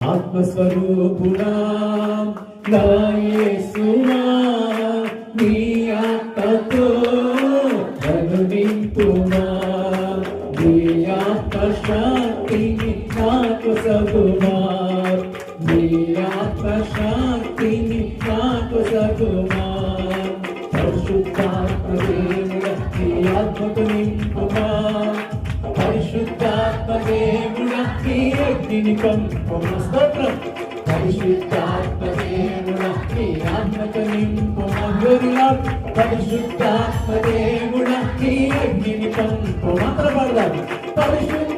ఆత్మస్వరూపుడా నా యేసువా నీ ఆత్మతో నన్ను నింపుమా నీ ఆత్మశక్తిని నాకు సగుమా నీ ఆత్మశక్తిని నాకు సగుమా పరిశుద్ధాత్మ దేవుడా నీ ఆత్మతో నింపుమా పరిశుద్ధాత్మ దేవుడా నీ అగ్నిని పంపుమా స్తోత్రం పరిశుద్ధాత్మ దేవుడా నీ ఆత్మతో నింపుమా పరిశుద్ధాత్మ దేవుడా నీ అగ్నిని పంపుమా మాత్రం పాడదాం పరిశుద్ధ